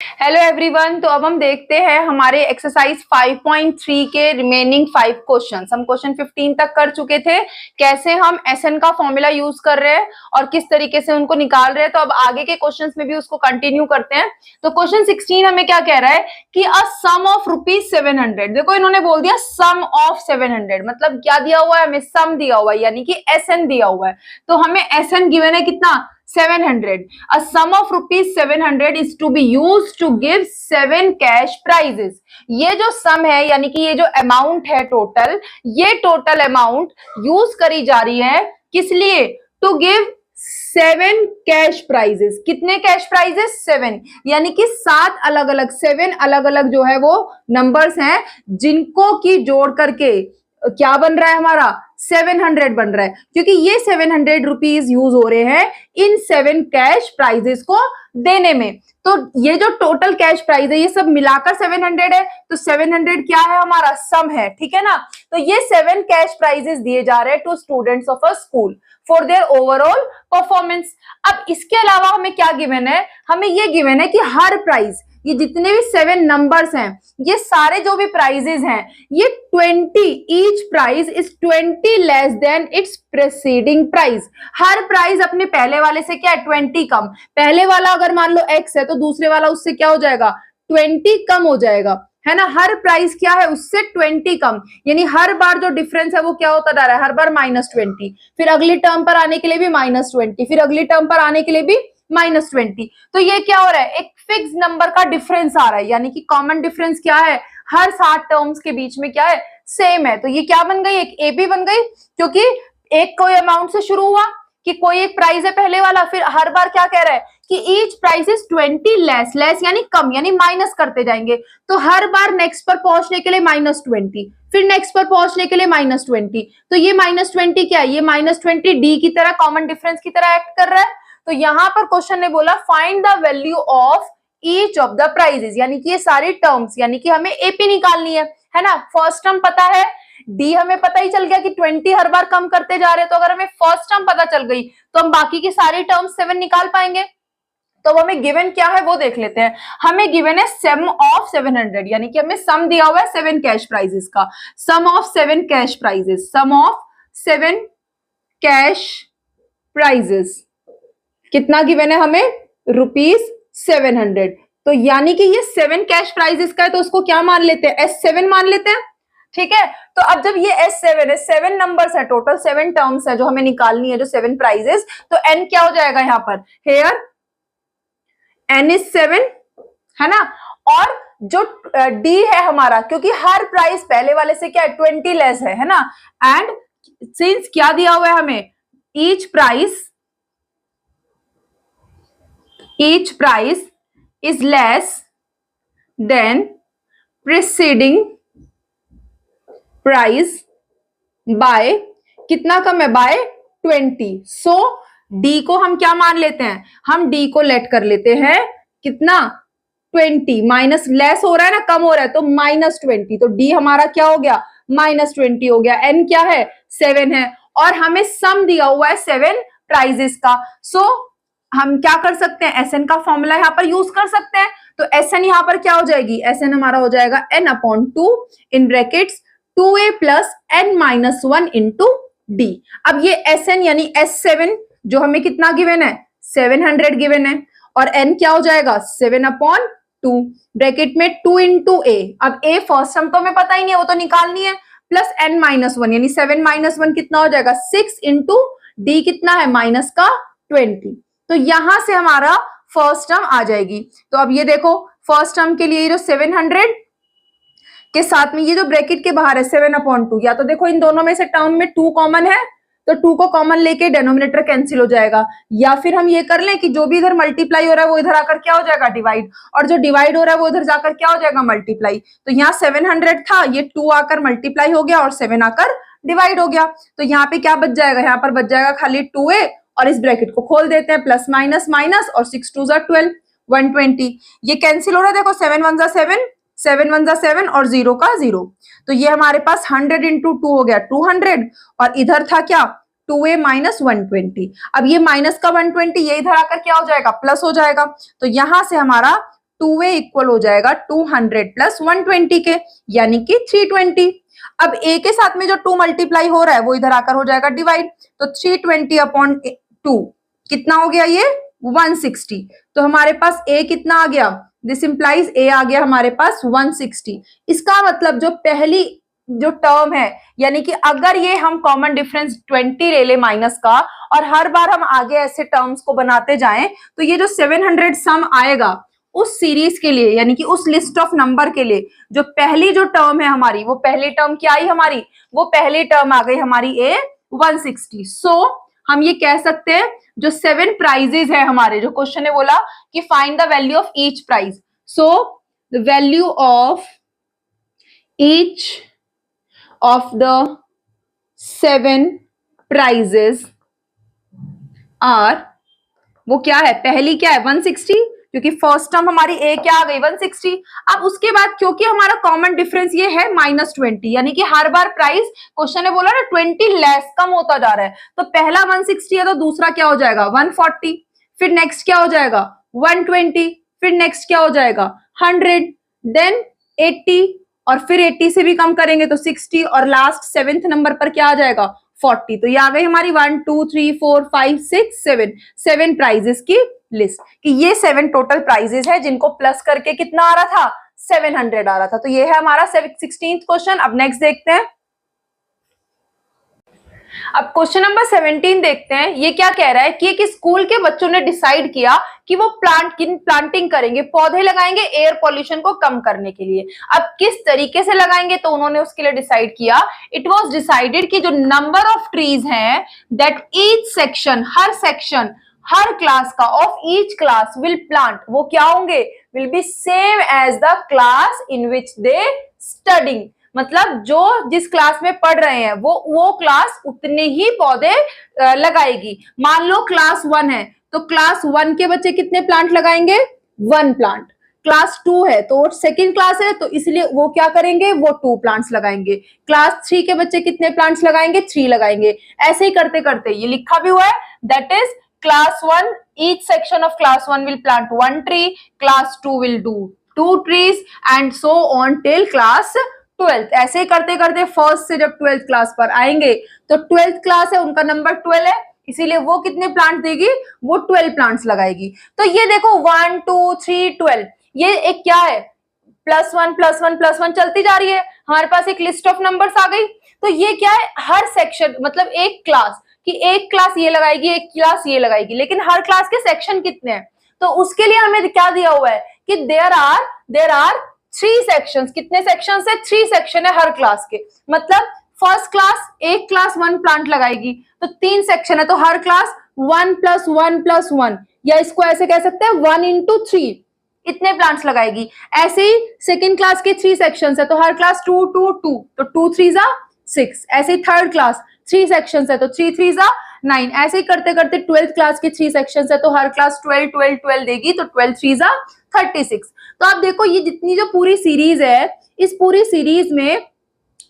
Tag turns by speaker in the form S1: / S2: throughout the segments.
S1: Hello everyone. तो अब हम देखते हैं हमारे एक्सरसाइज 5.3 के रिमेनिंग 5 क्वेश्चंस। हम क्वेश्चन 15 तक कर चुके थे, कैसे हम एसएन का फॉर्मूला यूज कर रहे हैं और किस तरीके से उनको निकाल रहे हैं। तो अब आगे के क्वेश्चंस में भी उसको कंटिन्यू करते हैं। तो क्वेश्चन 16 हमें क्या कह रहा है कि अ सम ऑफ ₹700। देखो इन्होंने बोल दिया सम ऑफ 700, मतलब क्या दिया हुआ है हमें, सम दिया हुआ है, यानी कि एसएन दिया हुआ है। तो हमें एसएन गिवन है कितना, 700। A sum of ₹700 is to be used to give 7 cash prizes। ये जो सम है यानी कि ये जो अमाउंट है टोटल, ये टोटल अमाउंट यूज करी जा रही है किस लिए, टू गिव 7 कैश प्राइजेस। कितने कैश प्राइजेस, 7, यानी कि 7 अलग अलग, 7 अलग अलग जो है वो नंबर्स हैं जिनको की जोड़ करके क्या बन रहा है हमारा, 700 बन रहा है, क्योंकि ये 700 रुपीज यूज हो रहे हैं इन 7 कैश प्राइजेस को देने में। तो ये जो टोटल कैश प्राइस है ये सब मिलाकर 700 है, तो 700 क्या है हमारा, सम है, ठीक है ना। तो ये 7 कैश प्राइजेस दिए जा रहे हैं two students of a school for their overall performance. अब इसके अलावा हमें क्या गिवन है, हमें ये गिवन है कि हर प्राइज, ये जितने भी 7 नंबर्स हैं, ये सारे जो भी प्राइजेस हैं, ये 20, each prize is 20 less than its preceding price. हर प्राइस अपने पहले वाले से क्या है, 20 कम। पहले वाला अगर मान लो x है तो दूसरे वाला उससे क्या हो जाएगा, 20 कम हो जाएगा, है ना। हर प्राइस क्या है, उससे 20 कम, यानी हर बार जो डिफरेंस है वो क्या होता जा रहा है, हर बार -20, फिर अगली टर्म पर आने के लिए भी -20, फिर अगली टर्म पर आने के लिए भी -20। तो ये क्या हो रहा है, एक फिक्स नंबर का डिफरेंस आ रहा है, यानी कि कॉमन डिफरेंस क्या है, हर 7 टर्म्स के बीच में क्या है, सेम है। तो ये क्या बन गई, एक एबी बन गई, क्योंकि एक कोई अमाउंट से शुरू हुआ कि कोई एक प्राइस है पहले वाला, फिर हर बार क्या कह रहा है कि each price is 20 less, less यानी कम, यानी माइनस करते जाएंगे। तो हर बार नेक्स्ट पर पहुंचने के लिए -20, फिर नेक्स्ट पर पहुंचने के लिए -20। तो ये -20 क्या है, ये -20 डी की तरह, कॉमन डिफरेंस की तरह एक्ट कर रहा है। तो यहां पर क्वेश्चन ने बोला find the value of each of the prizes, यानी कि ये सारी टर्म्स, यानी कि हमें एपी निकालनी है ना। फर्स्ट टर्म पता है, डी हमें पता ही चल गया कि 20 हर बार कम करते जा रहे हैं। तो अगर हमें फर्स्ट टर्म पता चल गई तो हम बाकी की सारी टर्म्स 7 निकाल पाएंगे। तो अब हमें गिवन क्या है वो देख लेते हैं। हमें गिवन है सम ऑफ 700, यानी कि हमें सम दिया हुआ है 7 कैश प्राइजेस का, sum of 7 cash prizes, sum of 7 cash prizes कितना गिवन है हमें, ₹700। तो यानी कि ये 7 कैश प्राइजेस का है, तो उसको क्या मान लेते हैं, S7 मान लेते हैं, ठीक है। तो अब जब ये S7 है, 7 नंबर्स है, टोटल 7 टर्म्स है जो हमें निकालनी है, जो 7 प्राइजेस, तो N क्या हो जाएगा यहाँ पर, हेयर N इज 7, है ना। और जो D है हमारा, क्योंकि हर प्राइस पहले वाले से क्या है, 20 लेस है ना। एंड सिंस क्या दिया हुआ है हमें, each price is less than preceding price by, कितना कम है, by 20। सो D को हम क्या मान लेते हैं, हम D को लेट कर लेते हैं कितना, 20, माइनस लेस हो रहा है ना, कम हो रहा है, तो -20। तो D हमारा क्या हो गया, -20 हो गया। N क्या है, 7 है, और हमें सम दिया हुआ है 7 प्राइजेस का। सो हम क्या कर सकते हैं, एसएन का फॉर्मूला यहाँ पर यूज कर सकते हैं। तो एसएन यहाँ पर क्या हो जाएगी, एसएन हमारा हो जाएगा n/2 in brackets 2a + n-1 into D. अब ये एसएन यानी S7 जो हमें कितना गिवन है, 700 गिवन है, और n क्या हो जाएगा, 7/2 ब्रैकेट में 2 इंटू a। अब a फर्स्ट टर्म तो हमें पता ही नहीं है, वो तो निकालनी है, प्लस n-1 यानी 7 - 1 कितना हो जाएगा, 6 इंटू डी कितना है, -20। तो यहां से हमारा फर्स्ट टर्म आ जाएगी। तो अब ये देखो फर्स्ट टर्म के लिए ये जो 700 के साथ में ये जो ब्रैकेट के बाहर है 7/2, या तो देखो इन दोनों में से टर्म में 2 कॉमन है, तो 2 को कॉमन लेके डेनोमिनेटर कैंसिल हो जाएगा, या फिर हम ये कर लें कि जो भी इधर मल्टीप्लाई हो रहा है वो इधर आकर क्या हो जाएगा, डिवाइड, और जो डिवाइड हो रहा है वो इधर जाकर क्या हो जाएगा, मल्टीप्लाई। तो यहाँ 700 था, ये 2 आकर मल्टीप्लाई हो गया और 7 आकर डिवाइड हो गया। तो यहाँ पे क्या बच जाएगा, यहाँ पर बच जाएगा खाली 2a, और इस ब्रैकेट को खोल देते हैं, प्लस माइनस माइनस, और 6 2 = 12, 120। ये कैंसिल हो रहा है, देखो 7 1 = 7, 7 1 = 7, और 0 का 0। तो ये हमारे पास 100 इंटू 2 हो गया 200, और इधर था क्या, 2a - 120। अब ये माइनस का 120 ये इधर आकर क्या हो जाएगा, प्लस हो जाएगा। तो यहां से हमारा 2a इक्वल हो जाएगा 200 प्लस 120 के, यानी कि 320। अब a के साथ में जो 2 मल्टीप्लाई हो रहा है वो इधर आकर हो जाएगा डिवाइड, तो 320 अपॉन 2 कितना हो गया ये 160। तो हमारे पास a कितना आ गया, दिस इंप्लाइज a आ गया हमारे पास 160। इसका मतलब जो पहली जो टर्म है, यानी कि अगर ये हम कॉमन डिफरेंस 20 ले ले माइनस का, और हर बार हम आगे ऐसे टर्म्स को बनाते जाएं, तो ये जो 700 सम आएगा उस सीरीज के लिए, यानी कि उस लिस्ट ऑफ नंबर के लिए, जो पहली जो टर्म है हमारी, वो पहली टर्म क्या आई हमारी, वो पहली टर्म आ गई हमारी a 160। सो हम ये कह सकते हैं जो 7 प्राइजेस है हमारे, जो क्वेश्चन ने बोला कि find the value of each prize, so the value of each of the 7 prizes are, वो क्या है, पहली क्या है 160, क्योंकि फर्स्ट टर्म हमारी a क्या आ गई 160। अब उसके बाद क्योंकि हमारा कॉमन डिफरेंस ये है -20, यानी कि हर बार प्राइस, क्वेश्चन ने बोला ना 20 लेस कम होता जा रहा है, तो पहला 160 है तो दूसरा क्या हो जाएगा 140, फिर नेक्स्ट क्या हो जाएगा 120, फिर नेक्स्ट क्या हो जाएगा 100, देन 80, और फिर 80 से भी कम करेंगे तो 60, और लास्ट 7th नंबर पर क्या आ जाएगा 40। तो ये आ गई हमारी 1 2 3 4 5 6 7 प्राइजेस की लिस्ट, कि ये 7 टोटल प्राइजेस है जिनको प्लस करके कितना आ रहा था 700 आ रहा था। तो ये है हमारा 16th क्वेश्चन। अब नेक्स्ट देखते हैं। अब क्वेश्चन नंबर 17 देखते हैं। ये क्या कह रहा है कि एक स्कूल के बच्चों ने डिसाइड किया कि वो प्लांटिंग करेंगे, पौधे लगाएंगे एयर पॉल्यूशन को कम करने के लिए। अब किस तरीके से लगाएंगे, तो उन्होंने उसके लिए डिसाइड किया, इट वाज डिसाइडेड कि जो नंबर ऑफ ट्रीज हैं दैट ईच सेक्शन, हर सेक्शन, हर क्लास का, of each class will plant, वो क्या होंगे, will be same as the class in which they studying. मतलब जो जिस क्लास में पढ़ रहे हैं वो क्लास उतने ही पौधे लगाएगी। मान लो क्लास 1 है तो क्लास 1 के बच्चे कितने प्लांट लगाएंगे 1 प्लांट, क्लास 2 है तो सेकंड क्लास है तो इसलिए वो क्या करेंगे, वो 2 प्लांट्स लगाएंगे। क्लास 3 के बच्चे कितने प्लांट्स लगाएंगे 3 लगाएंगे। ऐसे ही करते करते ये लिखा भी हुआ है, that is class 1 each section of class 1 will plant 1 tree, class 2 will do 2 trees and so on till class 12th। ऐसे ही करते करते फर्स्ट से जब 12th क्लास पर आएंगे तो 12th क्लास है, उनका नंबर 12 है, इसीलिए वो कितने प्लांट देगी, वो 12 प्लांट्स लगाएगी। तो ये देखो 1 2 3 12, ये एक क्या है +1 +1 +1 चलती जा रही है, हमारे पास एक लिस्ट ऑफ नंबर्स आ गई। तो ये क्या है, हर सेक्शन मतलब एक क्लास कि एक क्लास ये लगाएगी, एक क्लास ये लगाएगी, लेकिन हर क्लास के सेक्शन कितने हैं, तो उसके लिए हमें क्या दिया हुआ है कि देयर आर 3 सेक्शंस। कितने सेक्शंस है, 3 सेक्शन है हर क्लास के। मतलब फर्स्ट क्लास एक क्लास 1 प्लांट लगाएगी, तो 3 सेक्शन है तो हर क्लास 1 + 1 + 1, या इसको ऐसे कह सकते हैं 1 × 3 इतने प्लांट्स लगाएगी। ऐसे ही सेकंड क्लास के 3 सेक्शंस है तो हर क्लास 2 2 2, तो 2 3 = 6। ऐसे ही थर्ड क्लास 3 सेक्शंस है तो 3 3 = 9। ऐसे ही करते करते 12th क्लास के 3 सेक्शंस है तो हर क्लास 12 12 12 देगी, तो 12 3 = 36। तो आप देखो ये जितनी जो पूरी सीरीज है, इस पूरी सीरीज में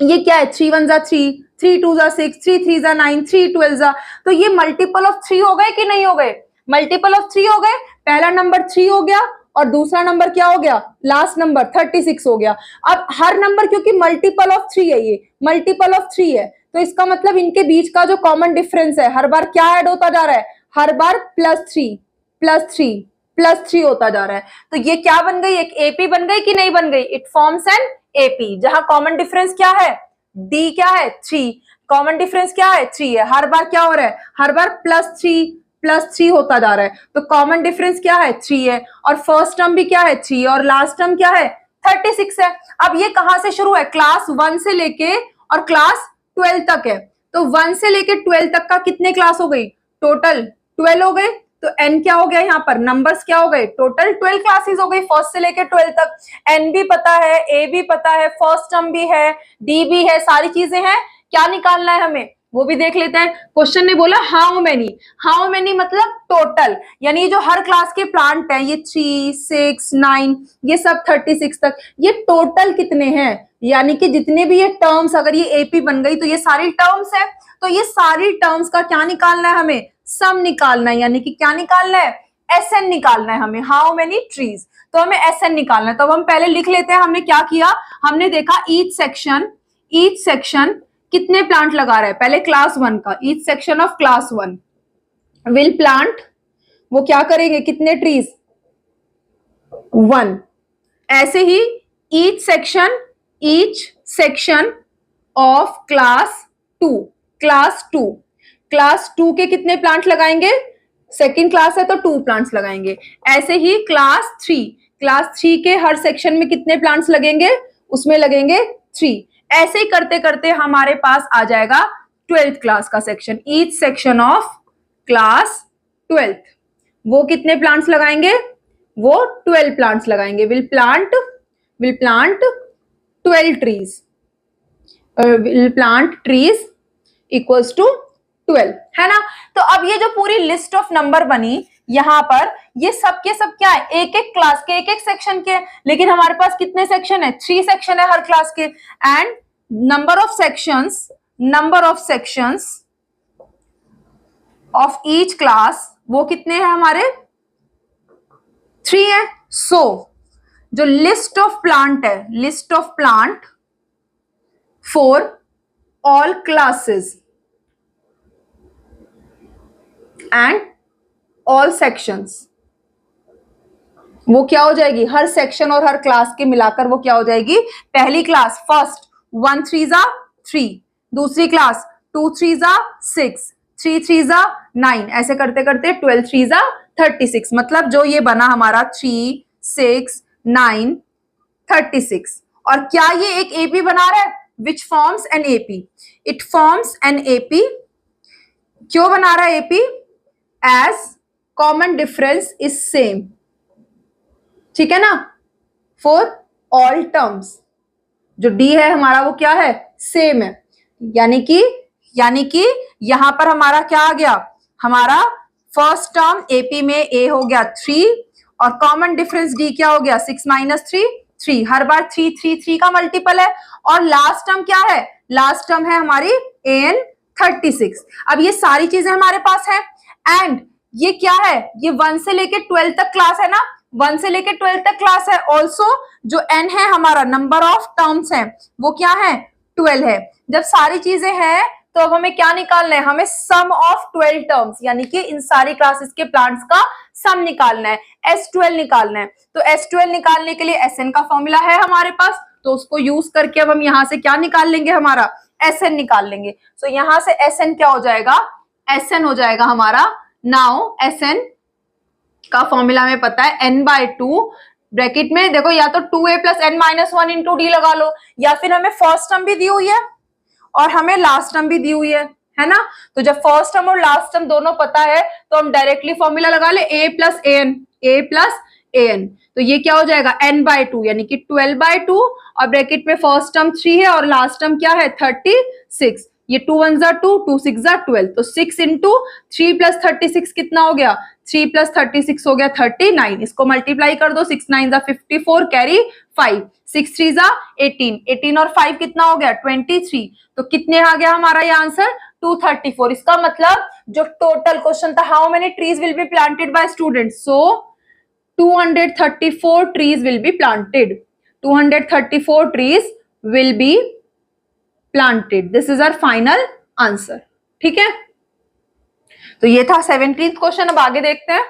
S1: ये क्या है, 3 1 = 3, 3 2 = 6, 3 3 = 9, 3 12 तो ये मल्टीपल ऑफ 3 हो गए कि नहीं हो गए, मल्टीपल ऑफ 3 हो गए। पहला नंबर 3 हो गया और दूसरा नंबर क्या हो गया, लास्ट नंबर 36 हो गया। अब हर नंबर क्योंकि मल्टीपल ऑफ 3 है, ये मल्टीपल ऑफ 3 है, तो इसका मतलब इनके बीच का जो कॉमन डिफरेंस है हर बार क्या ऐड होता जा रहा है, हर बार +3 +3 +3 होता जा रहा है। तो ये क्या बन गई, एक एपी बन गई कि नहीं बन गई, इट फॉर्म्स एन एपी, जहां कॉमन डिफरेंस क्या है, डी क्या है 3, कॉमन डिफरेंस क्या है 3 है, हर बार क्या हो रहा है, हर बार +3 होता जा रहा है। तो कॉमन डिफरेंस क्या है 3 है, और फर्स्ट टर्म भी क्या है 3 और लास्ट टर्म क्या है 36 है। अब ये कहां से शुरू है, क्लास 1 से लेके और क्लास 12 तक है, तो 1 से लेके 12 तक का कितने क्लास हो गई, टोटल 12 हो गए। तो n क्या हो गया, यहाँ पर नंबर्स क्या हो गए, टोटल 12 क्लासेस हो गई फर्स्ट से लेके 12 तक। n भी पता है, a भी पता है, फर्स्ट टर्म भी है, d भी है, सारी चीजें हैं। क्या निकालना है हमें, वो भी देख लेते हैं। क्वेश्चन ने बोला हाउ मेनी मतलब टोटल, यानी जो हर क्लास के प्लांट हैं ये 3 6 9 ये सब 36 तक, ये टोटल कितने हैं, यानी कि जितने भी ये टर्म्स, अगर ये एपी बन गई तो ये सारी टर्म्स है, तो ये सारी टर्म्स का क्या निकालना है हमें, सम निकालना है। यानी कि क्या निकालना है, SN निकालना है हमें, हाउ मेनी ट्रीज, तो हमें SN निकालना है। तो अब हम पहले लिख लेते हैं हमने क्या किया, हमने देखा ईच सेक्शन कितने प्लांट लगा रहा है, पहले क्लास 1 का, each section of class 1 will plant, वो क्या करेंगे, कितने ट्रीज, 1। ऐसे ही ईच सेक्शन ऑफ क्लास 2 के कितने प्लांट लगाएंगे, सेकेंड क्लास है तो 2 प्लांट्स लगाएंगे। ऐसे ही क्लास 3 के हर सेक्शन में कितने प्लांट्स लगेंगे, उसमें लगेंगे 3। ऐसे ही करते करते हमारे पास आ जाएगा 12th क्लास का section, each section of class 12th, वो कितने प्लांट्स लगाएंगे, वो 12 प्लांट्स लगाएंगे, will plant 12 trees, will plant trees equals to 12, है ना। तो अब ये जो पूरी लिस्ट ऑफ नंबर बनी यहां पर, ये सब के सब क्या है, एक एक क्लास के, एक एक सेक्शन के, लेकिन हमारे पास कितने सेक्शन है, 3 सेक्शन है हर क्लास के, and number of sections of each class वो कितने हैं हमारे, 3 है। सो जो list of plant for all classes and all sections, वो क्या हो जाएगी, हर सेक्शन और हर क्लास के मिलाकर वो क्या हो जाएगी, पहली क्लास फर्स्ट 1 3 3, दूसरी क्लास 2 3 6, 3 3 9, ऐसे करते करते 12 3 36, मतलब जो ये बना हमारा 3 6 9 36। और क्या ये एक एपी बना रहा है, which forms an AP, it forms an AP, क्यों बना रहा है AP, as common difference is same, ठीक है ना, फॉर ऑल टर्म्स, जो डी है हमारा वो क्या है, सेम है, यानी कि यहां पर हमारा क्या आ गया, हमारा फर्स्ट टर्म एपी में ए हो गया 3 और कॉमन डिफरेंस डी क्या हो गया 6 - 3 3, हर बार 3 3 3 का मल्टीपल है, और लास्ट टर्म क्या है, लास्ट टर्म है हमारी एन 36। अब ये सारी चीजें हमारे पास है, एंड ये क्या है, ये 1 से लेके 12 तक क्लास है ना, 1 से लेके 12 तक क्लास है। ऑल्सो जो n है हमारा, नंबर ऑफ टर्म्स है वो क्या है, 12 है। जब सारी चीजें हैं तो अब हमें क्या निकालना है, हमें सम ऑफ 12 टर्म्स, यानी कि इन सारी क्लासेस के प्लांट्स का सम निकालना है, S12 निकालना है। तो S12 निकालने के लिए SN का फॉर्मूला है हमारे पास, तो उसको यूज करके अब हम यहां से क्या निकाल लेंगे, हमारा SN निकाल लेंगे। तो यहां से SN क्या हो जाएगा, SN हो जाएगा हमारा, नाउ SN का फॉर्मूला हमें पता है n/2, ब्रैकेट में देखो या तो 2a + n - 1 × d लगा लो, या फिर हमें फर्स्ट टर्म भी दी हुई है और हमें लास्ट टर्म भी दी हुई है ना। तो जब फर्स्ट टर्म और लास्ट टर्म दोनों पता है तो हम डायरेक्टली फॉर्मूला लगा ले a + an, तो ये क्या हो जाएगा n/2 यानी कि 12/2, और ब्रैकेट में फर्स्ट टर्म 3 है और लास्ट टर्म क्या है 36, ये 2 1 2, 2 6 12, तो 6 × 3 + 36 कितना हो गया, 3 + 36 हो गया 39, इसको मल्टीप्लाई कर दो, 6 9 54, कैरी 5, 6 3 18, 18 और 5 कितना हो गया 23, तो कितने आ गया हमारा ये आंसर 234। इसका मतलब जो टोटल क्वेश्चन था, how many trees will be planted by students, so 234 trees will be planted, 234 trees will be planted, this is our final answer, ठीक है। तो ये था 17th क्वेश्चन। अब आगे देखते हैं,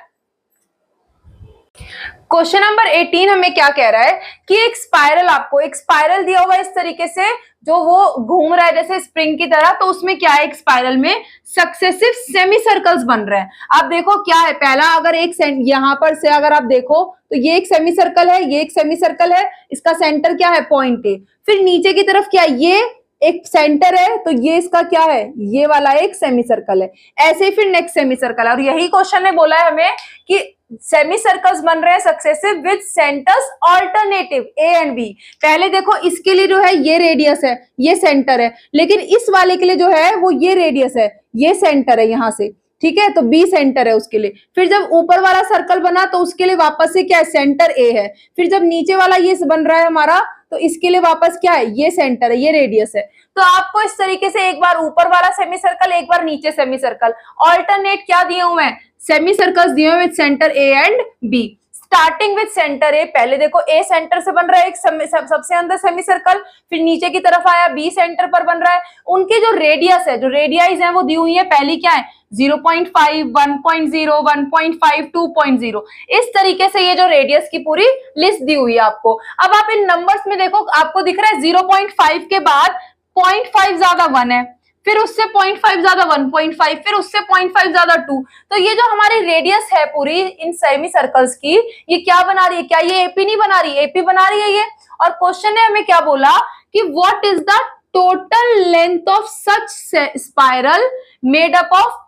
S1: क्वेश्चन नंबर 18 हमें क्या कह रहा है कि एक स्पाइरल, आपको एक स्पाइरल दिया हुआ है इस तरीके से, जो वो घूम रहा है जैसे स्प्रिंग की तरह, तो उसमें क्या है, एक स्पाइरल में सक्सेसिव सेमी सर्कल्स बन रहे हैं। आप देखो क्या है, पहला अगर एक यहां पर से अगर आप देखो तो ये एक सेमी सर्कल है, ये एक सेमी सर्कल है, इसका सेंटर क्या है पॉइंट ए, फिर नीचे की तरफ क्या है, ये एक सेंटर है, तो ये इसका क्या है, ये वाला एक सेमी सर्कल है। ऐसे ही फिर नेक्स्ट सेमी सर्कल है, और यही क्वेश्चन ने बोला है हमें कि सेमी सर्कल्स बन रहे हैं successive with centres alternative A and B. पहले देखो इसके लिए जो है ये रेडियस है, ये सेंटर है, लेकिन इस वाले के लिए जो है वो ये रेडियस है, ये सेंटर है यहां से, ठीक है, तो बी सेंटर है उसके लिए। फिर जब ऊपर वाला सर्कल बना तो उसके लिए वापस से क्या है, सेंटर ए है। फिर जब नीचे वाला ये बन रहा है हमारा, तो इसके लिए वापस क्या है, ये सेंटर है, ये रेडियस है। तो आपको इस तरीके से एक बार ऊपर वाला सेमी सर्कल, एक बार नीचे सेमी सर्कल, ऑल्टरनेट क्या दिए हुए हैं, सेमी सर्कल्स दिए हुए with centre A and B. Starting with centre A, पहले देखो ए सेंटर से बन रहा है एक सबसे अंदर सेमी सर्कल, फिर नीचे की तरफ आया बी सेंटर पर बन रहा है। उनके जो रेडियस है, जो रेडियाइज है वो दी हुई है, पहली क्या है 0.5, 1.0, 1.5, 2.0। इस तरीके से ये जो रेडियस की पूरी लिस्ट दी हुई है आपको। अब आप इन नंबर्स में देखो, आपको दिख रहा है 0.5 के बाद 0.5 ज्यादा 1 है, फिर उससे 0.5 ज्यादा 1.5, फिर उससे 0.5 ज्यादा 2। तो ये जो हमारी रेडियस है पूरी इन सेमी सर्कल्स की, ये क्या बना रही है, क्या ये एपी नहीं बना रही, एपी बना रही है ये। और क्वेश्चन ने हमें क्या बोला कि what is the total length of such spiral made up of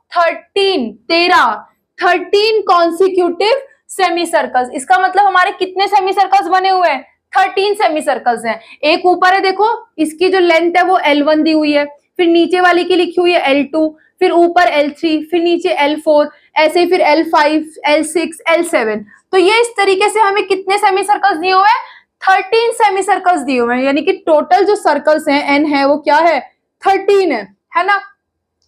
S1: 13 consecutive semi circles. इसका मतलब हमारे कितने सेमी सर्कल्स बने हुए हैं, 13 सेमी सर्कल्स हैं। एक ऊपर है देखो, इसकी जो लेंथ है वो L1 दी हुई है, फिर नीचे वाली की लिखी हुई है L2, फिर ऊपर L3, फिर नीचे L4, ऐसे ही फिर L5, L6, L7। तो ये इस तरीके से हमें कितने सेमी सर्कल्स दिए हुए हैं, 13 सेमी सर्कल्स दिए हुए हैं, यानी कि टोटल जो सर्कल्स हैं n है वो क्या है 13 है ना।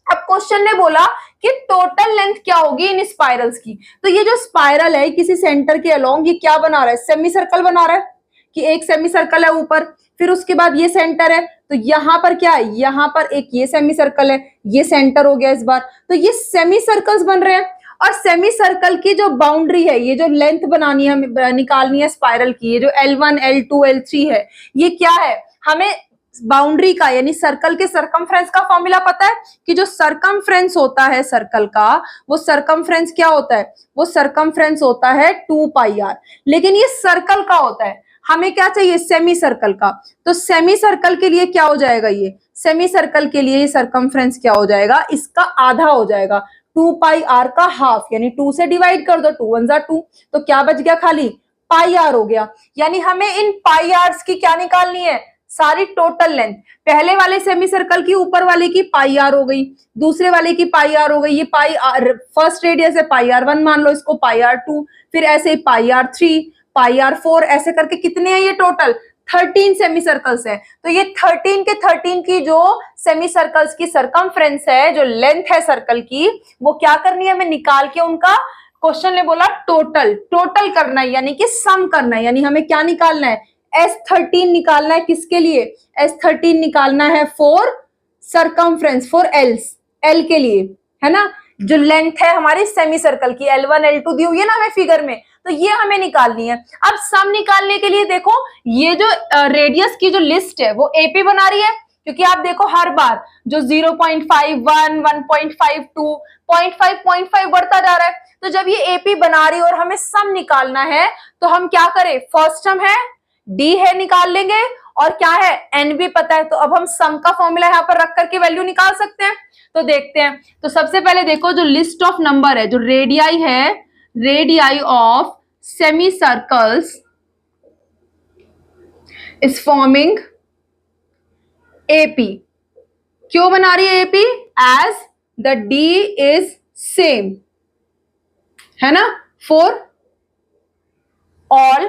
S1: अब क्वेश्चन ने बोला कि टोटल लेंथ क्या होगी इन स्पाइरल्स की। तो ये जो स्पाइरल है किसी सेंटर के अलोंग, ये क्या बना रहा है, सेमी सर्कल बना रहा है, कि एक सेमी सर्कल है ऊपर, फिर उसके बाद ये सेंटर है, तो यहां पर क्या है, यहां पर एक ये सेमी सर्कल है, ये सेंटर हो गया इस बार। तो ये सेमी सर्कल्स बन रहे हैं। और सेमी सर्कल की जो बाउंड्री है, ये जो लेंथ बनानी है, हमें निकालनी है स्पाइरल की, ये जो L1, L2, L3 है, ये क्या है, हमें बाउंड्री का यानी सर्कल के सरकमफ्रेंस का फॉर्मूला पता है कि जो सरकमफ्रेंस होता है सर्कल का, वो सरकमफ्रेंस क्या होता है, वो सरकमफ्रेंस होता है 2πr। लेकिन ये सर्कल का होता है, हमें क्या चाहिए, सेमी सर्कल का। तो सेमी सर्कल के लिए क्या हो जाएगा, ये सेमी सर्कल के लिए सरकमफ्रेंस क्या हो जाएगा, इसका आधा हो जाएगा, 2πr का हाफ, यानी 2 से डिवाइड कर दो, 2 1 2, तो क्या बच गया, खाली πr हो गया। यानी हमें इन πr's की क्या निकालनी है, सारी टोटल लेंथ। पहले वाले सेमी सर्कल की ऊपर वाले की πr हो गई, दूसरे वाले की πr हो गई, ये πr फर्स्ट रेडियस है πr1 मान लो इसको, πr2, फिर ऐसे πr3, πr4, ऐसे करके कितने हैं ये टोटल 13 सेमी सर्कल्स है। तो ये 13 के 13 की जो सेमी सर्कल्स की सरकमफ्रेंस है, जो लेंथ है सर्कल की, वो क्या करनी है, हमें निकाल के उनका, क्वेश्चन ने बोला टोटल करना है, यानी कि सम करना है, यानी हमें क्या निकालना है, S13 निकालना है। किसके लिए, S13 निकालना है फॉर सरकमफ्रेंस, फॉर एल के लिए, है ना। जो लेंथ है हमारी सेमी सर्कल की L1, L2 दी हुई है ना हमें फिगर में, तो ये हमें निकालनी है। अब सम निकालने के लिए देखो, ये जो रेडियस की जो लिस्ट है वो एपी बना रही है, क्योंकि आप देखो हर बार जो 0.5, 1, 1.5, 2, 0.5 बढ़ता जा रहा है। तो जब ये एपी बना रही है और हमें सम निकालना है, तो हम क्या करें, फर्स्ट टर्म है डी है निकाल लेंगे, और क्या है एन भी पता है, तो अब हम सम का फॉर्मूला यहाँ पर रख करके वैल्यू निकाल सकते हैं। तो देखते हैं। तो सबसे पहले देखो, जो लिस्ट ऑफ नंबर है, जो रेडियाई है, radii of semi circles is forming AP. क्यों बना रही है AP, as the D is same, है ना, फॉर ऑल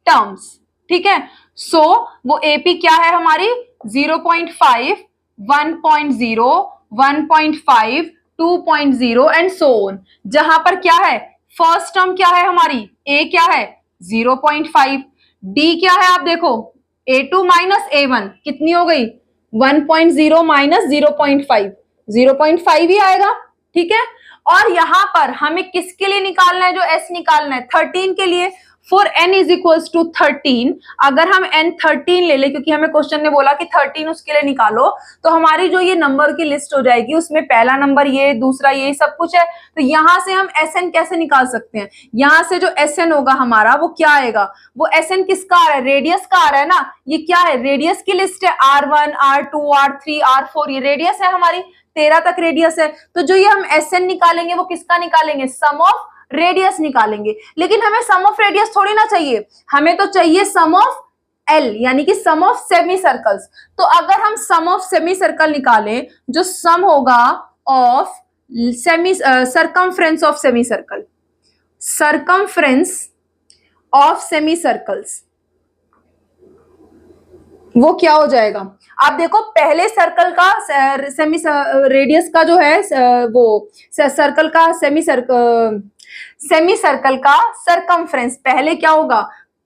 S1: टर्म्स, ठीक है। सो वो एपी क्या है हमारी, 0.5, 1.0, 1.5, 2.0 एंड सो ऑन। जहां पर क्या है, फर्स्ट टर्म क्या है हमारी, ए क्या है 0.5, डी क्या है, आप देखो A2 माइनस A1 कितनी हो गई, 1.0 माइनस 0.5, 0.5 ही आएगा, ठीक है। और यहां पर हमें किसके लिए निकालना है, जो S निकालना है 13 के लिए, for n is equals to 13। अगर हम n 13 ले ले, क्योंकि हमें क्वेश्चन ने बोला कि 13 उसके लिए निकालो, तो हमारी जो ये नंबर की लिस्ट हो जाएगी, उसमें पहला नंबर ये, दूसरा ये, सब कुछ है। तो यहां से हम Sn कैसे निकाल सकते हैं, यहां से जो Sn होगा हमारा वो क्या आएगा, वो Sn किसका आ रहा है, रेडियस का आ रहा है ना। ये क्या है, रेडियस की लिस्ट है, R1, R2, R3, R4, ये रेडियस है हमारी, 13 तक रेडियस है। तो जो ये हम Sn निकालेंगे वो किसका निकालेंगे, सम ऑफ रेडियस निकालेंगे। लेकिन हमें सम ऑफ रेडियस थोड़ी ना चाहिए, हमें तो चाहिए सम ऑफ एल, यानी कि सम ऑफ सेमी सर्कल्स। तो अगर हम सम ऑफ सेमी सर्कल निकालें, जो सम होगा of semi circumference of semi circle, circumference of semi circles, वो क्या हो जाएगा? आप देखो पहले सर्कल का सेमी रेडियस का जो है वो सर्कल का सेमी सर्कल का सरकमफ्रेंस पहले क्या होगा?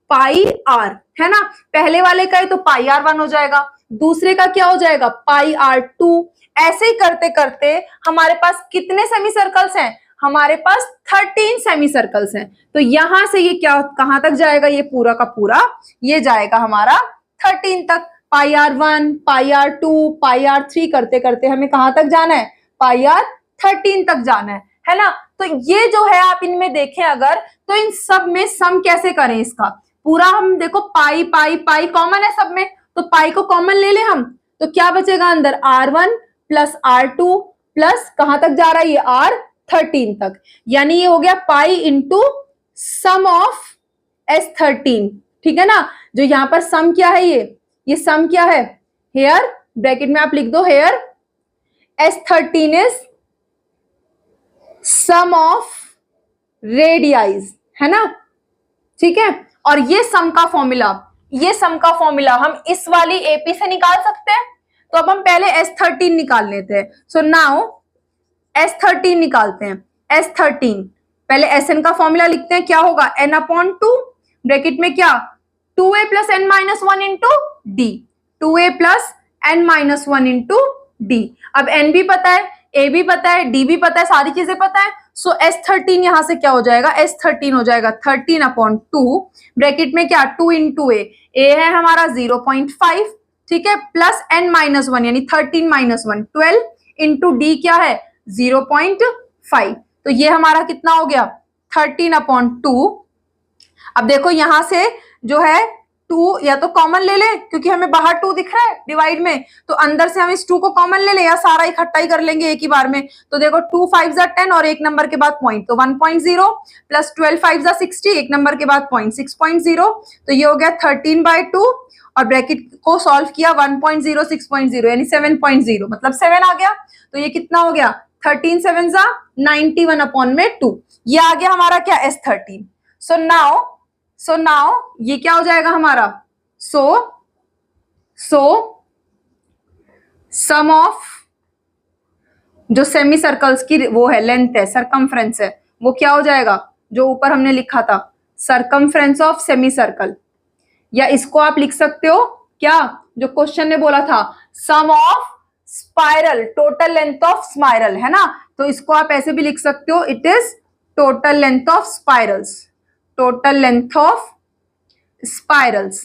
S1: पाई आर, है ना। पहले वाले का है तो पाई आर 1 हो जाएगा, दूसरे का क्या हो जाएगा? पाई आर 2। ऐसे ही करते करते हमारे पास कितने सेमी सर्कल्स हैं? हमारे पास 13 सेमी सर्कल्स हैं। तो यहां से ये क्या कहां तक जाएगा? ये पूरा का पूरा ये जाएगा हमारा 13 तक। Pi r 1, pi r 2, pi r 3 करते करते हमें कहां तक जाना है? पाई आर 13 तक जाना है ना। तो ये जो है आप इनमें देखें अगर, तो इन सब में सम कैसे करें इसका? पूरा हम देखो पाई पाई पाई कॉमन है सब में, तो पाई को कॉमन ले ले हम, तो क्या बचेगा अंदर? R1 प्लस R2 प्लस कहां तक जा रहा है? ये R13 तक। यानी ये हो गया pi into sum of S13, ठीक है ना। जो यहां पर सम क्या है? ये सम क्या है? हेयर ब्रैकेट में आप लिख दो, here S13 is sum of radii, है ना, ठीक है। और ये सम का फॉर्मूला हम इस वाली एपी से निकाल सकते हैं। तो अब हम पहले S13 निकाल लेते हैं। सो नाउ S13 निकालते हैं। S13 पहले Sn का फॉर्मूला लिखते हैं, क्या होगा? n/2 ब्रैकेट में क्या? 2a plus n minus 1 into D, 2a plus n minus 1 into D. अब n भी पता है, a भी पता है, d भी पता है, सारी चीजें पता है। सो S13 यहां से क्या हो जाएगा? S13 हो जाएगा 13/2 ब्रैकेट में क्या? 2 इंटू a है हमारा 0.5, ठीक है, प्लस n माइनस 1 यानी 13 माइनस 1 12 इंटू डी क्या है? 0.5। तो ये हमारा कितना हो गया? 13/2। अब देखो यहां से जो है 2 या तो कॉमन ले ले, क्योंकि हमें बाहर 2 दिख रहा है डिवाइड में, तो अंदर से हम इस 2 को कॉमन ले ले या सारा इकट्ठा ही कर लेंगे एक ही बार में। तो देखो 2 5 10 और एक नंबर के बाद पॉइंट, तो 1.0 प्लस 12 5 60, एक नंबर के बाद पॉइंट 6.0। तो ये हो गया 13/2 और ब्रैकेट को सॉल्व किया 1.0 6.0 यानी 7.0, मतलब 7 आ गया। तो ये कितना हो गया? 13 7 91/2। ये आ गया हमारा क्या? S13। सो नाउ ये क्या हो जाएगा हमारा? सो सम ऑफ जो सेमी सर्कल्स की वो है लेंथ है, सरकमफ्रेंस है, वो क्या हो जाएगा? जो ऊपर हमने लिखा था सरकमफ्रेंस ऑफ सेमी सर्कल, या इसको आप लिख सकते हो क्या? जो क्वेश्चन ने बोला था sum of spiral, total length of spiral, है ना। तो इसको आप ऐसे भी लिख सकते हो, it is total length of spirals, total length of spirals,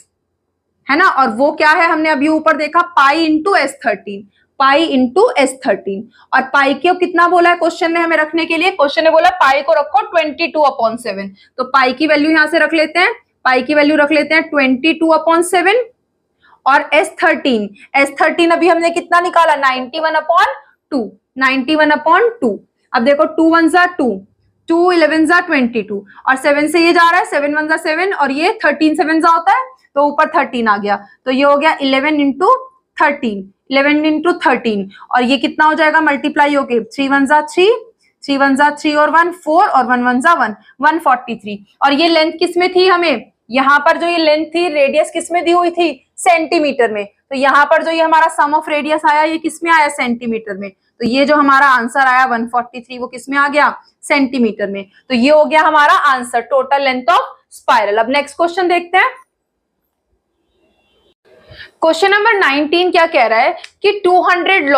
S1: है ना। और वो क्या है? हमने अभी ऊपर देखा pi into S13, pi into S13। और पाई को कितना बोला है क्वेश्चन ने हमें रखने के लिए? क्वेश्चन ने बोला पाई को रखो 22/7। तो पाई की वैल्यू यहां से रख लेते हैं, पाई की वैल्यू रख लेते हैं 22/7। और S13 अभी हमने कितना निकाला? 91/2, 91/2। अब देखो 2 1 2, 2 11 22 और 7 से ये जा रहा है, 7 1 7 और ये 13 7 होता है, तो ऊपर 13 आ गया। तो ये हो गया 11 इंटू 13, 11 इंटू 13 और ये कितना हो जाएगा? मल्टीप्लाई होके 3 1 3, 3 1 3 और 1 4 और 1 1 1 143। और ये लेंथ किस में थी? हमें यहाँ पर जो ये लेंथ थी, रेडियस किस में दी हुई थी? सेंटीमीटर में। तो यहाँ पर जो ये हमारा सम ऑफ रेडियस आया, ये किस में आया? सेंटीमीटर में। तो ये जो हमारा आंसर आया 143, वो किस में आ गया? सेंटीमीटर में। तो ये हो गया हमारा answer, total length of spiral. अब नेक्स्ट क्वेश्चन देखते हैं। क्वेश्चन नंबर 19 क्या कह रहा है कि 200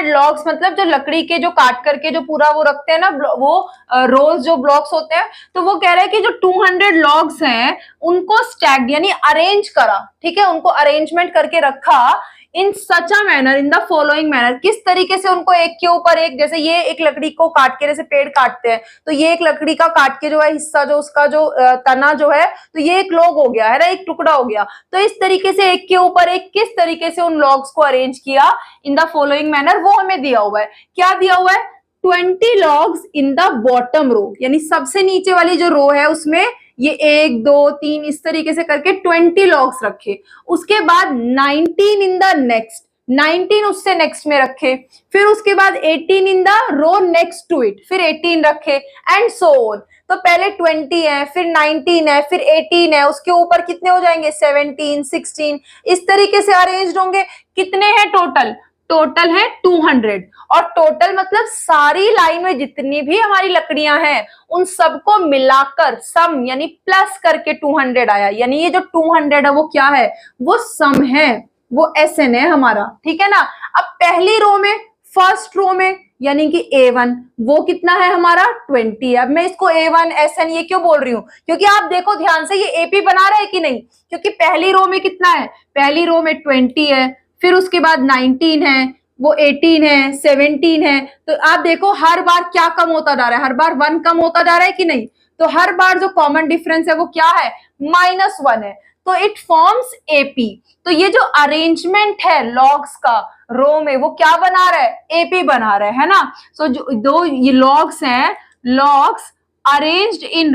S1: लॉग्स मतलब जो लकड़ी के जो काट करके जो पूरा वो रखते हैं ना, वो रोज जो ब्लॉक्स होते हैं, तो वो कह रहा है कि जो 200 लॉग्स हैं उनको स्टैक्ड यानी अरेंज करा, ठीक है, उनको अरेंजमेंट करके रखा in such a manner, in the following manner. किस तरीके से उनको एक के ऊपर एक, जैसे ये एक लकड़ी को काट के, जैसे पेड़ काटते हैं तो ये एक लकड़ी का काट के जो है हिस्सा, जो उसका जो तना जो है, तो ये एक लॉग हो गया है ना, एक टुकड़ा हो गया। तो इस तरीके से एक के ऊपर एक किस तरीके से उन लॉग्स को अरेंज किया इन द फॉलोइंग मैनर, वो हमें दिया हुआ है। क्या दिया हुआ है? 20 logs in the bottom row, यानी सबसे नीचे वाली जो रो है उसमें ये 1 2 3 इस तरीके से करके 20 लॉग्स रखे। उसके बाद 19 इन द नेक्स्ट, 19 उससे नेक्स्ट में रखे, फिर उसके बाद 18 in the row next to it, फिर 18 रखे, एंड सो ऑन। तो तो पहले 20 है, फिर 19 है, फिर 18 है, उसके ऊपर कितने हो जाएंगे 17, 16, इस तरीके से अरेंज होंगे। कितने हैं टोटल? टोटल है 200। और टोटल मतलब सारी लाइन में जितनी भी हमारी लकड़ियां हैं उन सबको मिलाकर सम यानी प्लस करके 200 आया। यानी ये जो 200 है वो क्या है? वो सम है, वो SN है हमारा, ठीक है ना। अब पहली रो में, फर्स्ट रो में यानी कि A1 वो कितना है हमारा 20। अब मैं इसको A1 SN ये क्यों बोल रही हूं? क्योंकि आप देखो ध्यान से, ये AP बना रहा है कि नहीं? क्योंकि पहली रो में कितना है? पहली रो में 20 है, फिर उसके बाद 19 है, वो 18 है, 17 है। तो आप देखो हर बार क्या कम होता जा रहा है? हर बार 1 कम होता जा रहा है कि नहीं? तो हर बार जो कॉमन डिफरेंस है वो क्या है? -1 है। तो इट फॉर्म्स AP। तो ये जो अरेंजमेंट है लॉग्स का रो में वो क्या बना रहा है? AP बना रहा है ना। सो जो दो ये लॉग्स हैं, logs arranged in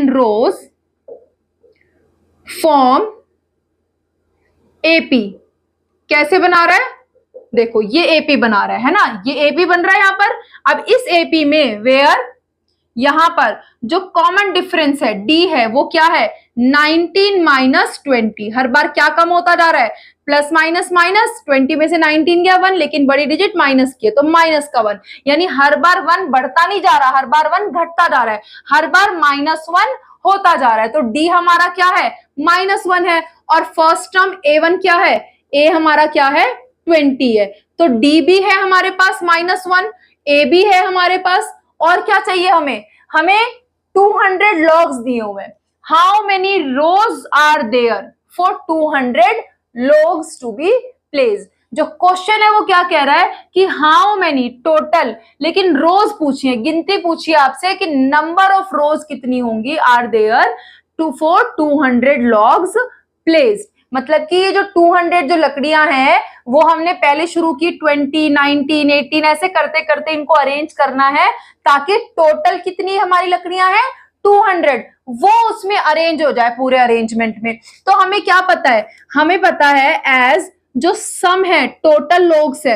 S1: rows form AP। कैसे बना रहा है? देखो ये AP बना रहा है ना, ये AP बन रहा है यहां पर। अब इस AP में वेयर यहां पर जो कॉमन डिफरेंस है D है वो क्या है? 19 - 20। हर बार क्या कम होता जा रहा है? प्लस माइनस माइनस, 20 में से 19 गया 1, लेकिन बड़ी डिजिट माइनस की है तो माइनस का 1। यानी हर बार 1 बढ़ता नहीं जा रहा, हर बार 1 घटता जा रहा है, हर बार -1 होता जा रहा है। तो D हमारा क्या है? -1 है। और फर्स्ट टर्म A1 क्या है? A हमारा क्या है? 20 है। तो D भी है हमारे पास -1, A भी है हमारे पास। और क्या चाहिए हमें? हमें 200 लॉग्स दिए हुए। How many rows are there for 200 logs to be placed? जो क्वेश्चन है वो क्या कह रहा है कि हाउ मेनी टोटल, लेकिन रोज पूछिए, गिनती पूछिए आपसे कि नंबर ऑफ रोज कितनी होंगी are there for 200 logs placed. मतलब कि ये जो 200 जो लकड़ियां हैं वो हमने पहले शुरू की 20, 19, 18 ऐसे करते करते इनको अरेंज करना है ताकि टोटल कितनी हमारी लकड़ियां हैं 200 वो उसमें अरेंज हो जाए पूरे अरेंजमेंट में। तो हमें क्या पता है? हमें पता है एज जो सम है टोटल लोग्स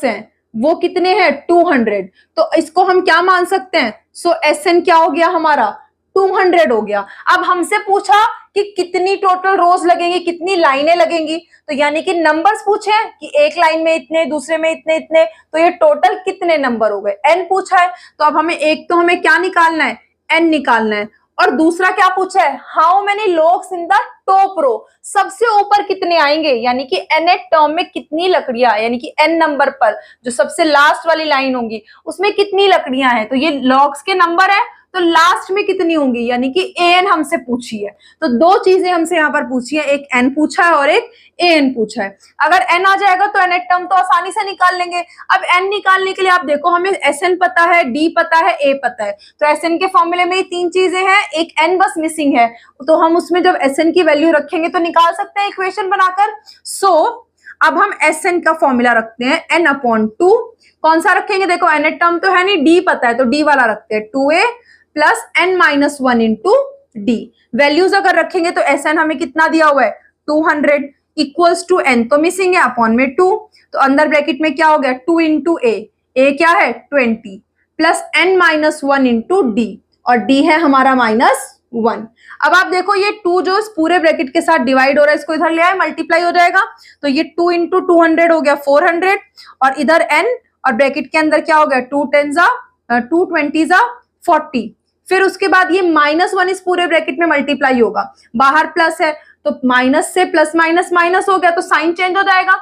S1: हैं वो कितने हैं 200। तो इसको हम क्या मान सकते हैं? सो SN क्या हो गया हमारा? 200 हो गया। अब हमसे पूछा कि कितनी टोटल रोज लगेंगी, कितनी लाइनें लगेंगी, तो यानी कि नंबर्स पूछे हैं कि एक लाइन में इतने, दूसरे में इतने इतने, तो ये टोटल कितने नंबर हो गए? N पूछा है। तो अब हमें एक तो हमें क्या निकालना है? N निकालना है। और दूसरा क्या पूछा है? How many logs in the top row, सबसे ऊपर कितने आएंगे, यानी कि nth टर्म में कितनी लकड़ियां, यानी कि N नंबर पर जो सबसे लास्ट वाली लाइन होगी उसमें कितनी लकड़ियां हैं। तो ये लॉग्स के नंबर है, तो लास्ट में कितनी होंगी, यानी कि AN हमसे पूछी है। तो दो चीजें हमसे यहाँ पर पूछी है, एक N पूछा है और एक AN पूछा है। अगर N आ जाएगा तो nth टर्म तो आसानी से निकाल लेंगे। अब N निकालने के लिए आप देखो हमें SN पता है, D पता है, A पता है। तो SN के फॉर्मूले में 3 चीजें हैं, एक N बस मिसिंग है। तो हम उसमें जब SN की वैल्यू रखेंगे तो निकाल सकते हैं इक्वेशन बनाकर। अब हम SN का फॉर्मूला रखते हैं N/2। कौन सा रखेंगे? देखो nth टर्म तो है नहीं, D पता है तो D वाला रखते हैं, 2A plus N-1 into D। Values अगर रखेंगे तो SN हमें कितना दिया हुआ है 200 इक्वल्स टू N तो मिसिंग है अपॉन में 2, तो अंदर ब्रैकेट में क्या हो गया 2 इंटू A क्या है 20 प्लस N-1 इंटू D और D है हमारा -1। अब आप देखो ये 2 जो इस पूरे ब्रैकेट के साथ डिवाइड हो रहा है इसको इधर ले आए, मल्टीप्लाई हो जाएगा। तो ये 2 इंटू 200 हो गया 400 और इधर N और ब्रैकेट के अंदर क्या हो गया 2 20 40। फिर उसके बाद ये -1 इस पूरे ब्रैकेट में मल्टीप्लाई होगा, बाहर प्लस है तो माइनस से प्लस माइनस माइनस हो गया तो साइन चेंज हो जाएगा।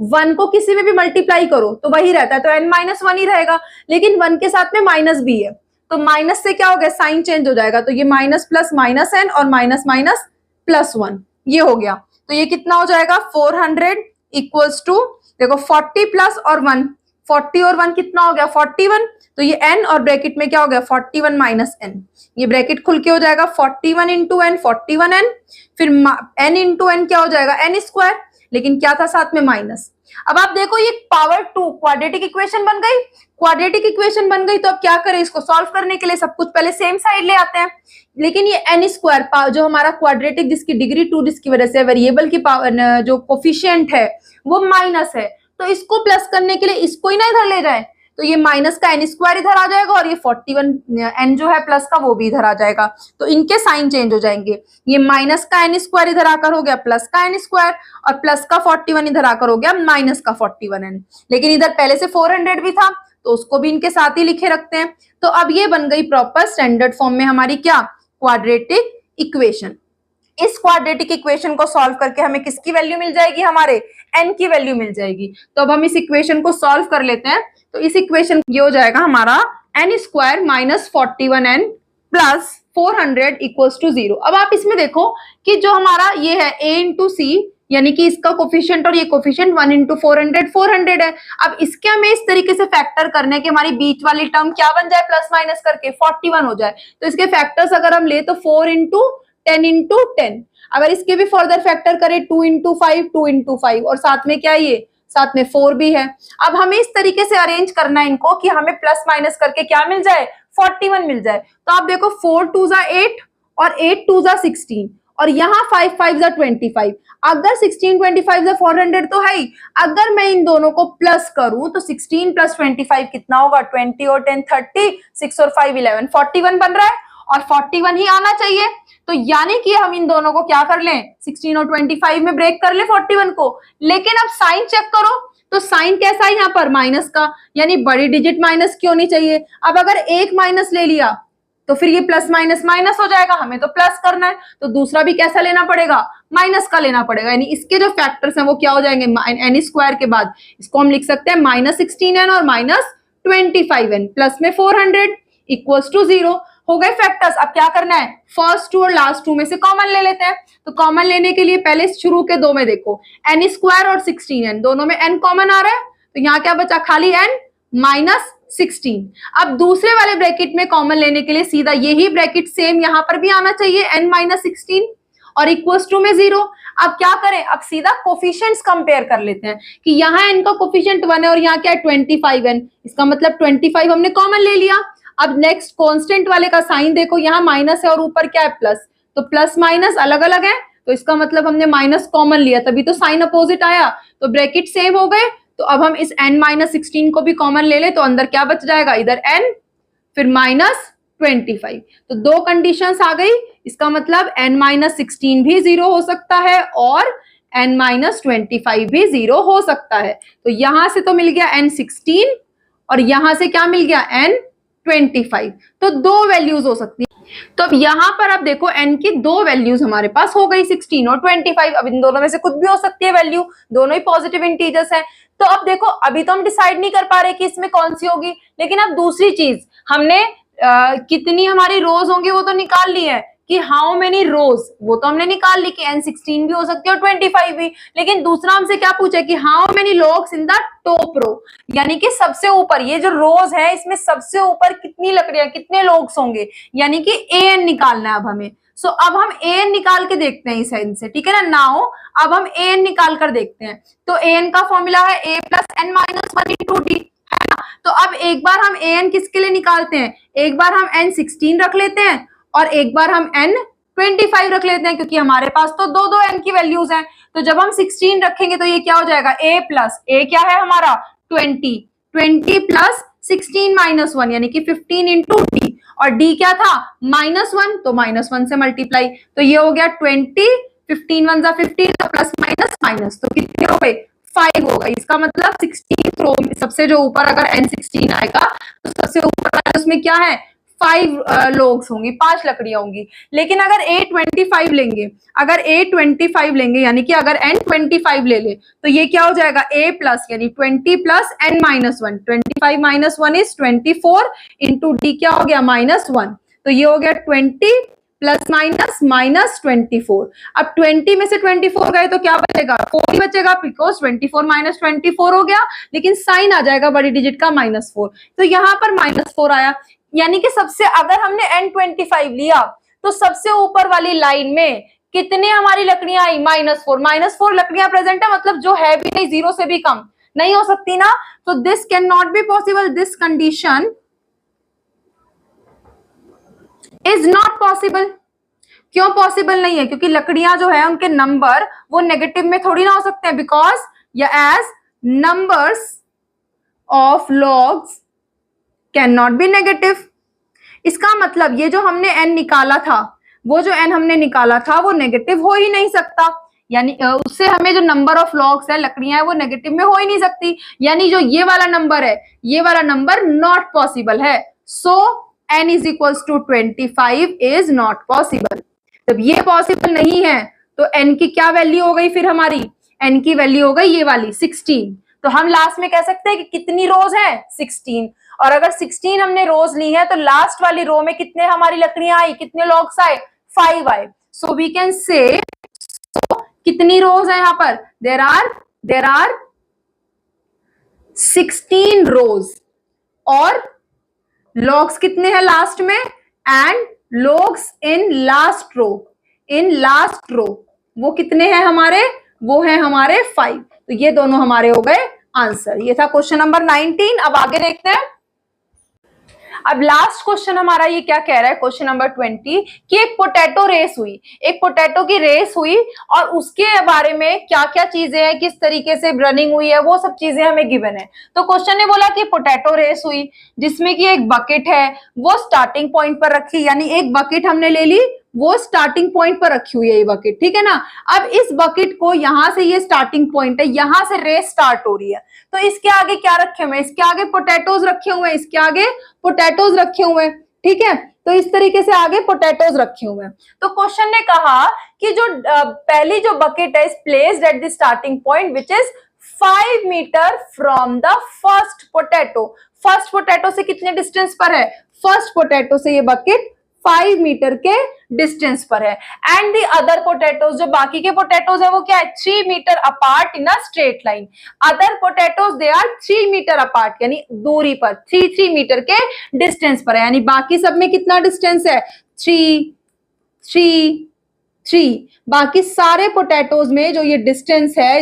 S1: 1 को किसी में भी मल्टीप्लाई करो तो वही रहता है, तो N-1 ही रहेगा, लेकिन 1 के साथ में माइनस भी है तो माइनस से क्या हो गया साइन चेंज हो जाएगा, तो ये माइनस प्लस माइनस N और माइनस माइनस +1 ये हो गया। तो ये कितना हो जाएगा 400 इक्वल्स टू देखो 40 प्लस और 1, 40 और 1 कितना हो गया 41, तो ये N और ब्रैकेट में क्या हो गया 41 माइनस N, ये ब्रैकेट खुल के हो जाएगा 41 इंटू N 41N, फिर N इंटू N क्या हो जाएगा N स्क्वायर, लेकिन क्या था साथ में माइनस। अब आप देखो ये पावर 2 क्वाड्रेटिक इक्वेशन बन गई, क्वाड्रेटिक इक्वेशन बन गई। तो अब क्या करें, इसको सॉल्व करने के लिए सब कुछ पहले सेम साइड ले आते हैं, लेकिन ये N स्क्वायर जो हमारा क्वाड्रेटिक जिसकी डिग्री 2 जिसकी वजह से वेरिएबल की पावर जो कोफिशिएंट है वो माइनस है, तो इसको प्लस करने के लिए इसको ही ना इधर ले जाए, तो ये माइनस का n स्क्वायर इधर आ जाएगा और ये 41 n जो है प्लस का वो भी इधर आ जाएगा, तो इनके साइन चेंज हो जाएंगे। ये माइनस का n स्क्वायर इधर आकर हो गया प्लस का n स्क्वायर और प्लस का 41 इधर आकर हो गया माइनस का 41n। लेकिन इधर पहले से 400 भी था तो उसको भी इनके साथ ही लिखे रखते हैं। तो अब ये बन गई प्रॉपर स्टैंडर्ड फॉर्म में हमारी क्या, क्वाड्रेटिक इक्वेशन। इस क्वाड्रेटिक इक्वेशन को सॉल्व करके हमें किसकी वैल्यू मिल जाएगी, हमारे n की वैल्यू मिल जाएगी। तो अब हम इस इक्वेशन को सॉल्व कर लेते हैं। तो इस इक्वेशन ये हो जाएगा हमारा n square minus 41n plus 400 equals to 0। अब आप इसमें देखो कि जो हमारा ये है a इंटू सी, यानी कि इसका कोफिशिएंट और ये कोफिशिएंट 1 इंटू 400 है। अब इसके हमें इस तरीके से फैक्टर करने के हमारी बीच वाली टर्म क्या बन जाए, प्लस माइनस करके 41 हो जाए। तो इसके फैक्टर्स अगर हम ले तो 4 इंटू 10 इंटू 10, अगर इसके भी फर्दर फैक्टर करें 2 इंटू 5 2 इंटू 5 और साथ में क्या, ये साथ में 4 भी है। अब हमें इस तरीके से अरेंज करना है इनको कि हमें प्लस माइनस करके क्या मिल जाए, 41 मिल जाए। तो आप देखो 4 2 जा 8 और 8 2 जा 16 और यहाँ 5 5 जा 25। अगर 16 25 जा 400 तो है ही, अगर मैं इन दोनों को प्लस करूं तो 16 प्लस 25 कितना होगा, 20 और 10 30, 6 और 5 11, 41 बन रहा है और 41 ही आना चाहिए। तो यानी कि हम इन दोनों को क्या कर लें, 16 और 25 में ब्रेक कर ले 41 को। लेकिन अब साइन चेक करो तो साइन कैसा है यहाँ पर, माइनस का, यानी बड़ी डिजिट माइनस क्यों नहीं चाहिए। अब अगर एक माइनस ले लिया तो फिर ये प्लस माइनस माइनस हो जाएगा, हमें तो प्लस करना है तो दूसरा भी कैसा लेना पड़ेगा, माइनस का लेना पड़ेगा। यानी इसके जो फैक्टर्स हैं वो क्या हो जाएंगे, n स्क्वायर के बाद इसको हम लिख सकते हैं माइनस 16n और माइनस 25n प्लस में 400 इक्वल्स टू 0 हो गए फैक्टर्स। अब क्या करना है, फर्स्ट 2 और लास्ट 2 में से कॉमन ले लेते हैं। तो कॉमन लेने के लिए पहले शुरू के दो में देखो n स्क्वायर और 16n, दोनों में n कॉमन आ रहा है तो यहाँ क्या बचा, खाली n माइनस 16। अब दूसरे वाले ब्रैकेट में कॉमन लेने के लिए सीधा यही ब्रैकेट सेम यहाँ पर भी आना चाहिए, n माइनस 16 और इक्वल्स टू में 0। अब क्या करें, अब सीधा कोफिशिएंट्स कंपेयर कर लेते हैं कि यहाँ n का कोफिशिएंट 1 है और यहाँ क्या है 25n, इसका मतलब 25 हमने कॉमन ले लिया। अब नेक्स्ट कांस्टेंट वाले का साइन देखो, यहाँ माइनस है और ऊपर क्या है प्लस, तो प्लस माइनस अलग अलग है तो इसका मतलब हमने माइनस कॉमन लिया तभी तो साइन अपोजिट आया, तो ब्रैकेट सेम हो गए। तो अब हम इस n माइनस 16 को भी कॉमन ले ले तो अंदर क्या बच जाएगा, इधर n फिर माइनस 25। तो दो कंडीशंस आ गई, इसका मतलब n माइनस 16 भी 0 हो सकता है और n माइनस 25 भी 0 हो सकता है। तो यहां से तो मिल गया n 16 और यहां से क्या मिल गया n 25, तो दो वैल्यूज हो सकती है। तो अब यहां पर आप देखो n की दो वैल्यूज हमारे पास हो गई 16 और 25। अब इन दोनों में से कुछ भी हो सकती है वैल्यू, दोनों ही पॉजिटिव इंटीजर्स है। तो अब देखो अभी तो हम डिसाइड नहीं कर पा रहे कि इसमें कौन सी होगी, लेकिन अब दूसरी चीज हमने कितनी हमारी रोज होंगी वो तो निकाल ली है कि हाउ मेनी रोज, वो तो हमने निकाल ली कि n 16 भी हो सकती है और 25 भी। लेकिन दूसरा हमसे क्या पूछा कि how many logs in the top row, यानी कि सबसे ऊपर ये जो रोज है इसमें सबसे ऊपर कितनी लकड़ियां, कितने लोग्स होंगे, यानी कि an निकालना है अब हमें। सो अब हम an निकाल के देखते हैं इस n से, ठीक है ना। नाउ अब हम an निकाल कर देखते हैं। तो an का फॉर्मूला है a plus n minus 1 into D, है ना। तो अब एक बार हम an किसके लिए निकालते हैं, एक बार हम n 16 रख लेते हैं और एक बार हम n 25 रख लेते हैं, क्योंकि हमारे पास तो दो दो n की वैल्यूज हैं। तो जब हम 16 रखेंगे तो ये क्या हो जाएगा, a प्लस a क्या है हमारा 20 प्लस 16 माइनस 1 यानी कि 15 इंटू डी, और डी क्या था -1 तो -1 से मल्टीप्लाई, तो ये हो गया 20, 15 1 जा 15 तो प्लस माइनस माइनस, तो कितने हो गए 5 हो गई। इसका मतलब 16 रो में सबसे जो ऊपर अगर n 16 आएगा तो सबसे ऊपर वाले उसमें क्या है 5 लोग्स होंगी, 5 लकड़ियां होंगी। लेकिन अगर a 25 लेंगे, अगर a 25 लेंगे यानी कि अगर n 25 ले ले तो ये क्या हो जाएगा a प्लस यानी 20 plus n minus 1, 25 minus 1 is 24 into D क्या हो गया -1, तो ये हो गया 20 प्लस माइनस माइनस 24। अब 20 में से 24 गए तो क्या बचेगा 4 ही बचेगा, बिकॉज 24 माइनस 24 हो गया, लेकिन साइन आ जाएगा बड़ी डिजिट का -4, तो यहाँ पर -4 आया। यानी कि सबसे अगर हमने n25 लिया तो सबसे ऊपर वाली लाइन में कितने हमारी लकड़ियां आई -4 लकड़ियां प्रेजेंट है, मतलब जो है भी नहीं 0 से भी कम नहीं हो सकती ना। तो this can not be possible, this condition is not possible. क्यों पॉसिबल नहीं है, क्योंकि लकड़ियां जो है उनके नंबर वो नेगेटिव में थोड़ी ना हो सकते हैं, बिकॉज या as numbers of logs can not be negative. इसका मतलब ये जो हमने n निकाला था, वो जो n हमने निकाला था वो नेगेटिव हो ही नहीं सकता, यानी उससे हमें जो नंबर ऑफ लॉग्स है, लकड़ियां है, वो नेगेटिव में हो ही नहीं सकती, यानी जो ये वाला नंबर है, ये वाला नंबर नॉट पॉसिबल है। So n is equals to 25 is not possible. जब ये पॉसिबल नहीं है तो n की क्या वैल्यू हो गई, फिर हमारी n की वैल्यू हो गई ये वाली 16। तो हम लास्ट में कह सकते हैं कि कितनी रोज है, 16। और अगर 16 हमने रोज ली है तो लास्ट वाली रो में कितने हमारी लकड़ियां आई, कितने लॉग्स आए, 5 आए। सो वी कैन से कितनी रोज है यहाँ पर, देर आर 16 रोज, और लॉग्स कितने हैं लास्ट में, and logs in last row, वो कितने हैं हमारे, वो है हमारे 5। तो ये दोनों हमारे हो गए आंसर। ये था क्वेश्चन नंबर 19। अब आगे देखते हैं। अब लास्ट क्वेश्चन हमारा ये क्या कह रहा है, क्वेश्चन नंबर 20, कि एक पोटैटो रेस हुई, एक पोटैटो की रेस हुई और उसके बारे में क्या क्या चीजें हैं, किस तरीके से रनिंग हुई है, वो सब चीजें हमें गिवन है। तो क्वेश्चन ने बोला कि पोटैटो रेस हुई जिसमें कि एक बकेट है वो स्टार्टिंग पॉइंट पर रखी, यानी एक बकेट हमने ले ली, वो स्टार्टिंग पॉइंट पर रखी हुई है ये बकेट, ठीक है ना। अब इस बकेट को यहां से, ये स्टार्टिंग पॉइंट है, यहां से रेस स्टार्ट हो रही है, तो इसके आगे क्या रखे हुए हैं, इसके आगे पोटैटोज रखे हुए हैं, इसके आगे पोटैटोज रखे हुए हैं, ठीक है। तो इस तरीके से आगे पोटैटोज रखे हुए हैं। तो क्वेश्चन ने कहा कि जो पहली जो बकेट है, is placed at the starting point which is 5 metre from the first potato. First potato से कितने डिस्टेंस पर है, फर्स्ट पोटैटो से ये बकेट 5 मीटर के डिस्टेंस पर है। एंड दी अदर पोटैटोज, जो बाकी के पोटैटोज है वो क्या है, 3 metre apart in a straight line. Other potatoes they are 3 metre apart, यानी दूरी पर 3 मीटर के डिस्टेंस पर है, यानी बाकी सब में कितना डिस्टेंस है, 3 बाकी सारे पोटैटोज में जो ये डिस्टेंस है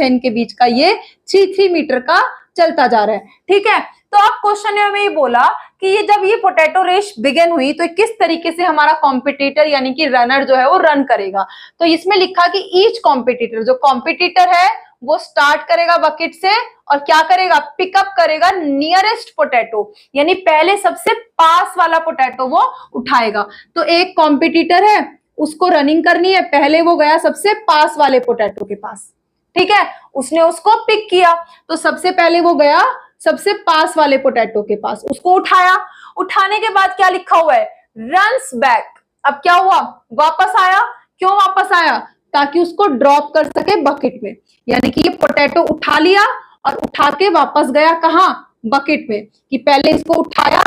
S1: इनके बीच का, ये 3 मीटर का चलता जा रहा है, ठीक है। तो अब क्वेश्चन ने हमें ये बोला कि ये जब ये पोटैटो रेस बिगिन हुई तो किस तरीके से हमारा कॉम्पिटिटर यानी कि रनर जो है वो रन करेगा। तो इसमें लिखा कि ईच कॉम्पिटिटर, जो कॉम्पिटिटर है वो स्टार्ट करेगा बकेट से और क्या करेगा, पिकअप करेगा नियरेस्ट पोटैटो, यानी पहले सबसे पास वाला पोटैटो वो उठाएगा। तो एक कॉम्पिटिटर है, उसको रनिंग करनी है, पहले वो गया सबसे पास वाले पोटैटो के पास, ठीक है, उसने उसको पिक किया। तो सबसे पहले वो गया सबसे पास वाले पोटैटो के पास, उसको उठाया। उठाने के बाद क्या लिखा हुआ है, रन्स बैक। अब क्या हुआ, वापस आया। क्यों वापस आया, ताकि उसको ड्रॉप कर सके बकेट में, यानी कि ये पोटैटो उठा लिया और उठा के वापस गया कहां, बकेट में, कि पहले इसको उठाया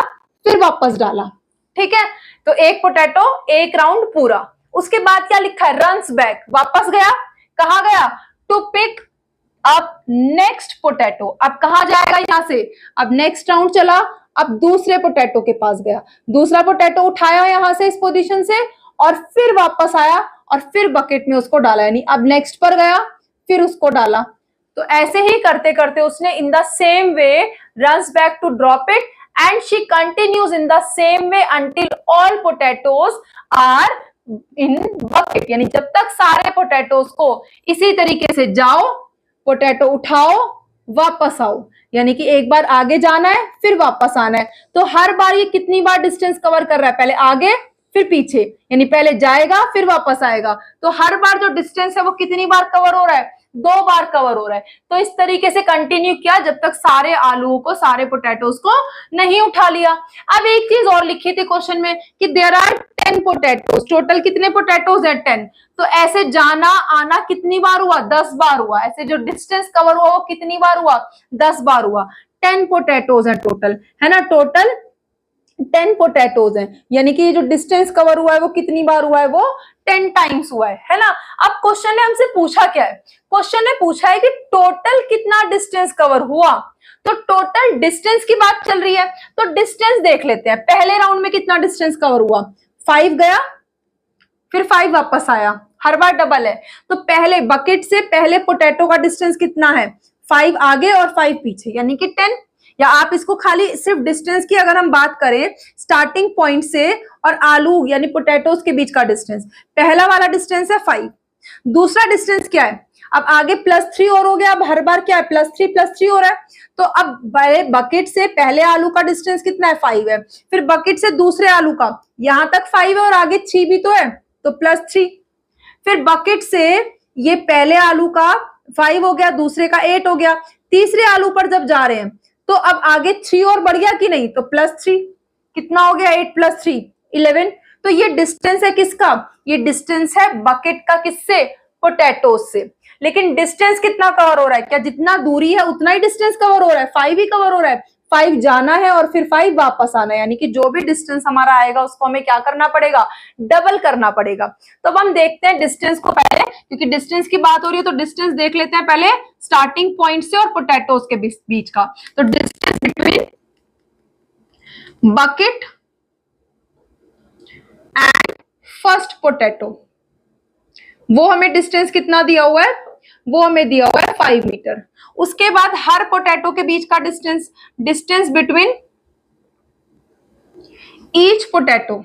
S1: फिर वापस डाला, ठीक है। तो एक पोटैटो एक राउंड पूरा। उसके बाद क्या लिखा है, रन्स बैक, वापस गया, कहां गया, टू पिक अब नेक्स्ट पोटैटो। अब कहां जाएगा, यहां से अब नेक्स्ट राउंड चला, अब दूसरे पोटैटो के पास गया, दूसरा पोटैटो उठाया यहां से इस पोजीशन से और फिर वापस आया और फिर बकेट में उसको डाला, यानी अब नेक्स्ट पर गया फिर उसको डाला। तो ऐसे ही करते करते उसने in the same way runs back to drop it and she continues in the same way until all potatoes are in bucket, यानी जब तक सारे पोटैटोज को इसी तरीके से जाओ, पोटैटो उठाओ वापस आओ, यानी कि एक बार आगे जाना है फिर वापस आना है। तो हर बार ये कितनी बार डिस्टेंस कवर कर रहा है, पहले आगे फिर पीछे, यानी पहले जाएगा फिर वापस आएगा। तो हर बार जो डिस्टेंस है वो कितनी बार कवर हो रहा है, 2 बार कवर हो रहा है। तो इस तरीके से कंटिन्यू किया जब तक सारे आलूओं को, सारे पोटैटोज को नहीं उठा लिया। अब एक चीज और लिखी थी क्वेश्चन में कि देयर आर 10 पोटैटोज, टोटल कितने पोटैटोज है, 10। तो ऐसे जाना आना कितनी बार हुआ, 10 बार हुआ। ऐसे जो डिस्टेंस कवर हुआ वो कितनी बार हुआ, 10 बार हुआ। 10 पोटैटोज है टोटल, है ना, टोटल 10 पोटैटोज हैं, यानी कि ये जो डिस्टेंस कवर हुआ है वो कितनी बार हुआ है, वो 10 टाइम्स हुआ है ना। अब क्वेश्चन ने हमसे पूछा क्या है, क्वेश्चन ने पूछा है कि टोटल कितना डिस्टेंस कवर हुआ। तो टोटल डिस्टेंस की बात चल रही है, तो डिस्टेंस देख लेते हैं। पहले राउंड में कितना डिस्टेंस कवर हुआ, 5 गया फिर 5 वापस आया, हर बार डबल है। तो पहले बकेट से पहले पोटैटो का डिस्टेंस कितना है, 5 आगे और 5 पीछे, यानी कि 10। या आप इसको खाली सिर्फ डिस्टेंस की अगर हम बात करें, स्टार्टिंग पॉइंट से और आलू यानी पोटैटोज के बीच का डिस्टेंस, पहला वाला डिस्टेंस है 5, दूसरा डिस्टेंस क्या है, अब आगे +3 और हो गया, अब हर बार क्या है +3 हो रहा है। तो अब बड़े बकेट से पहले आलू का डिस्टेंस कितना है 5 है, फिर बकेट से दूसरे आलू का यहां तक 5 है और आगे 3 भी तो है तो +3, फिर बकेट से ये पहले आलू का 5 हो गया, दूसरे का 8 हो गया, तीसरे आलू पर जब जा रहे हैं तो अब आगे 3 और बढ़ गया कि नहीं, तो +3 कितना हो गया 8 + 3 11। तो ये डिस्टेंस है किसका, ये डिस्टेंस है बकेट का, किससे, पोटैटोज से। लेकिन डिस्टेंस कितना कवर हो रहा है, क्या जितना दूरी है उतना ही डिस्टेंस कवर हो रहा है, 5 ही कवर हो रहा है, 5 जाना है और फिर 5 वापस आना है, यानी कि जो भी डिस्टेंस हमारा आएगा उसको हमें क्या करना पड़ेगा, डबल करना पड़ेगा। तो अब हम देखते हैं डिस्टेंस को पहले, क्योंकि डिस्टेंस की बात हो रही है तो डिस्टेंस देख लेते हैं पहले स्टार्टिंग पॉइंट से और पोटैटोज के बीच का। तो distance between bucket and first potato, वो हमें डिस्टेंस कितना दिया हुआ है, वो हमें दिया हुआ है 5 मीटर। उसके बाद हर पोटैटो के बीच का distance, distance between each potato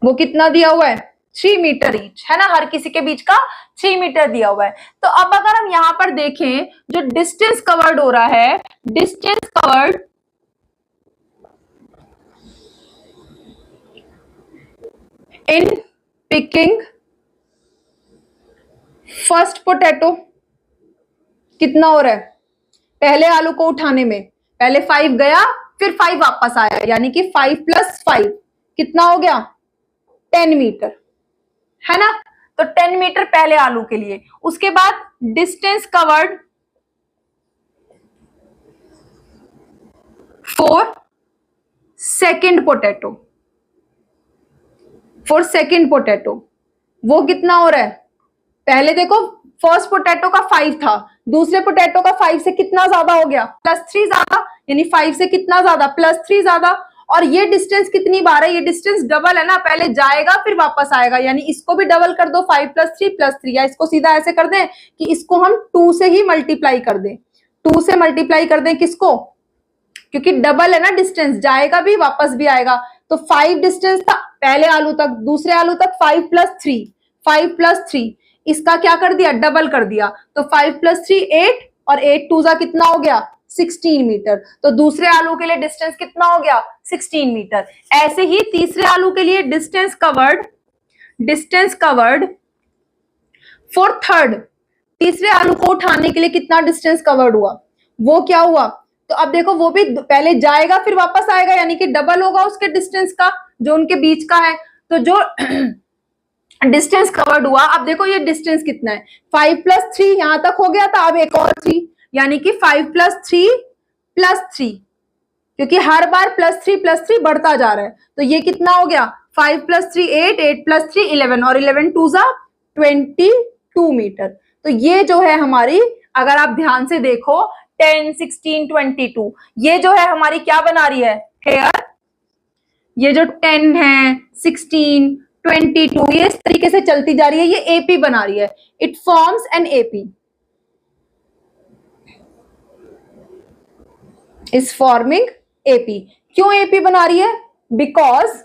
S1: वो कितना दिया हुआ है 3 मीटर ईच, है ना, हर किसी के बीच का 3 मीटर दिया हुआ है। तो अब अगर हम यहां पर देखें जो डिस्टेंस कवर्ड हो रहा है, distance covered in picking first potato कितना हो रहा है, पहले आलू को उठाने में पहले 5 गया फिर 5 वापस आया, यानी कि 5 + 5 कितना हो गया 10 मीटर, है ना। तो 10 मीटर पहले आलू के लिए। उसके बाद distance covered for second potato, वो कितना हो रहा है, पहले देखो फर्स्ट पोटैटो का 5 था, दूसरे पोटैटो का 5 से कितना ज्यादा हो गया +3 ज्यादा, यानी 5 से कितना ज्यादा +3 ज्यादा। और ये डिस्टेंस कितनी बार है, ये डिस्टेंस डबल है ना, पहले जाएगा फिर वापस आएगा, यानी इसको भी डबल कर दो 5 + 3 + 3, या इसको सीधा ऐसे कर दें कि इसको हम 2 से ही मल्टीप्लाई कर दें, 2 से मल्टीप्लाई कर दें किसको, क्योंकि डबल है ना डिस्टेंस, जाएगा भी वापस भी आएगा। तो 5 डिस्टेंस था पहले आलू तक, दूसरे आलू तक 5 + 3 इसका क्या कर दिया, डबल कर दिया। तो 5 + 3 8 और 8 2 कितना हो गया 16 मीटर। तो दूसरे आलू के लिए डिस्टेंस कितना हो गया 16 मीटर। ऐसे ही तीसरे आलू के लिए डिस्टेंस कवर्ड फॉर थर्ड, तीसरे आलू को उठाने के लिए कितना डिस्टेंस कवर्ड हुआ, वो क्या हुआ, तो अब देखो वो भी पहले जाएगा फिर वापस आएगा, यानी कि डबल होगा उसके डिस्टेंस का जो उनके बीच का है। तो जो डिस्टेंस कवर्ड हुआ, अब देखो ये डिस्टेंस कितना है 5 + 3 यहां तक हो गया था, अब एक और 3, यानी कि 5 + 3 + 3, क्योंकि हर बार +3 बढ़ता जा रहा है। तो ये कितना हो गया 5 + 3 8 8 + 3 11 और 11 2 22 मीटर। तो ये जो है हमारी, अगर आप ध्यान से देखो 10 16 22, ये जो है हमारी क्या बना रही है हेयर, ये जो 10 है 16 22 ये इस तरीके से चलती जा रही है, ये एपी बना रही है, it forms an AP, is forming AP. क्यों एपी बना रही है, बिकॉज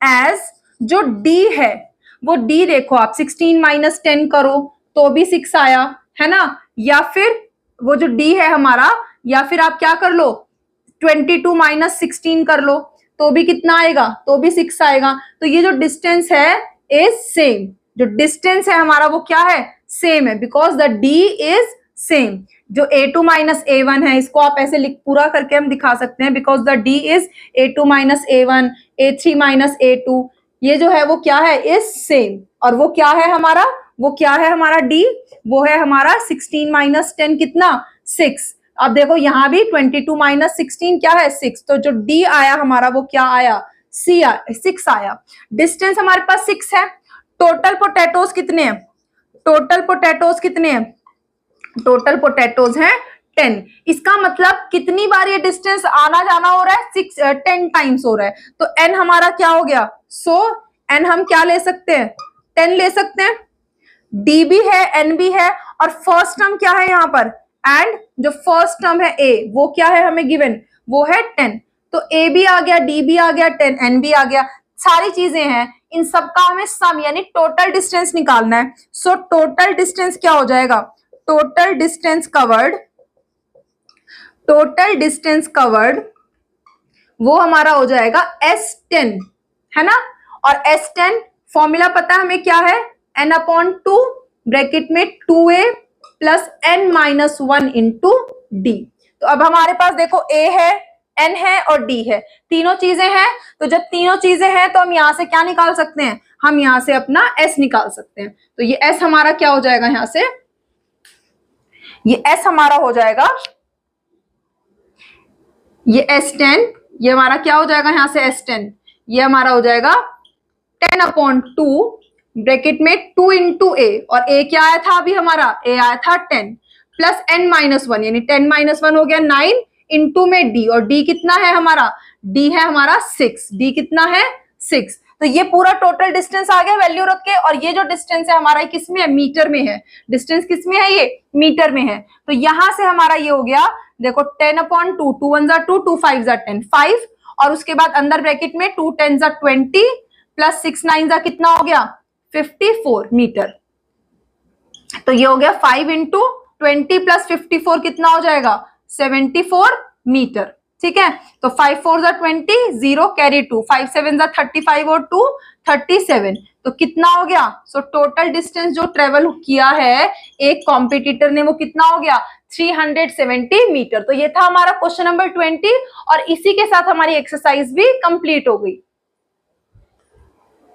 S1: एज जो डी है वो डी देखो आप 16 - 10 करो तो भी 6 आया, है ना, या फिर वो जो डी है हमारा, या फिर आप क्या कर लो 22 - 16 कर लो तो भी कितना आएगा, तो भी 6 आएगा। तो ये जो डिस्टेंस है इज सेम, जो डिस्टेंस है हमारा वो क्या है, सेम है, because the D is same. जो a2 - a1 है इसको आप ऐसे लिख पूरा करके हम दिखा सकते हैं, because the D is a2 - a1 a3 - a2, ये जो है वो क्या है इज सेम। और वो क्या है हमारा, वो क्या है हमारा डी, वो है हमारा 16 - 10 कितना 6। अब देखो यहां भी 22 - 16 क्या है 6, तो जो डी आया हमारा वो क्या आया 6 आया। डिस्टेंस हमारे पास 6 है। टोटल पोटैटोज कितने हैं, टोटल पोटैटोज हैं 10। इसका मतलब कितनी बार ये डिस्टेंस आना जाना हो रहा है 10 टाइम्स हो रहा है। तो n हमारा क्या हो गया, सो n हम क्या ले सकते हैं 10 ले सकते हैं, d भी है n भी है, और फर्स्ट टर्म क्या है यहाँ पर एंड जो फर्स्ट टर्म है a वो क्या है हमें गिवन, वो है 10। तो a भी आ गया, d भी आ गया, 10 n भी आ गया। सारी चीजें हैं, इन सबका हमें सम यानी टोटल डिस्टेंस निकालना है। सो टोटल डिस्टेंस क्या हो जाएगा, टोटल डिस्टेंस कवर्ड वो हमारा हो जाएगा S10, है ना। और S10 फॉर्मूला पता है हमें क्या है, n/2 ब्रैकेट में 2a plus n-1 into d। तो अब हमारे पास देखो a है, n है और d है, तीनों चीजें हैं। तो जब तीनों चीजें हैं तो हम यहां से क्या निकाल सकते हैं, हम यहां से अपना s निकाल सकते हैं। तो ये s हमारा क्या हो जाएगा, यहां से ये s हमारा हो जाएगा, ये S10, ये हमारा क्या हो जाएगा, यहां से S10 ये हमारा हो जाएगा 10/2 ब्रैकेट में 2 इंटू a, और a क्या आया था अभी हमारा, a आया था 10 प्लस n-1 यानी 10-1 हो गया 9 इंटू में d, और d कितना है हमारा, d है हमारा 6, d कितना है 6। तो ये पूरा टोटल डिस्टेंस आ गया वैल्यू रख के, और ये जो डिस्टेंस है हमारा किस में है, मीटर में है। डिस्टेंस किस में है, ये मीटर में है। तो यहां से हमारा ये हो गया देखो 10/2, 2 1 2, 2 5 10, 5, और उसके बाद अंदर ब्रैकेट में 2 10 20 प्लस 6 9 कितना हो गया 54 मीटर। तो ये हो गया 5 इंटू 20 प्लस 54 कितना हो जाएगा 74 मीटर। ठीक है, तो 5 4 20, 0 कैरी 2, 5 7 35 और 2 37। तो कितना हो गया, सो टोटल डिस्टेंस जो ट्रेवल किया है एक कॉम्पिटिटर ने वो कितना हो गया 370 मीटर। तो ये था हमारा क्वेश्चन नंबर 20, और इसी के साथ हमारी एक्सरसाइज भी कंप्लीट हो गई।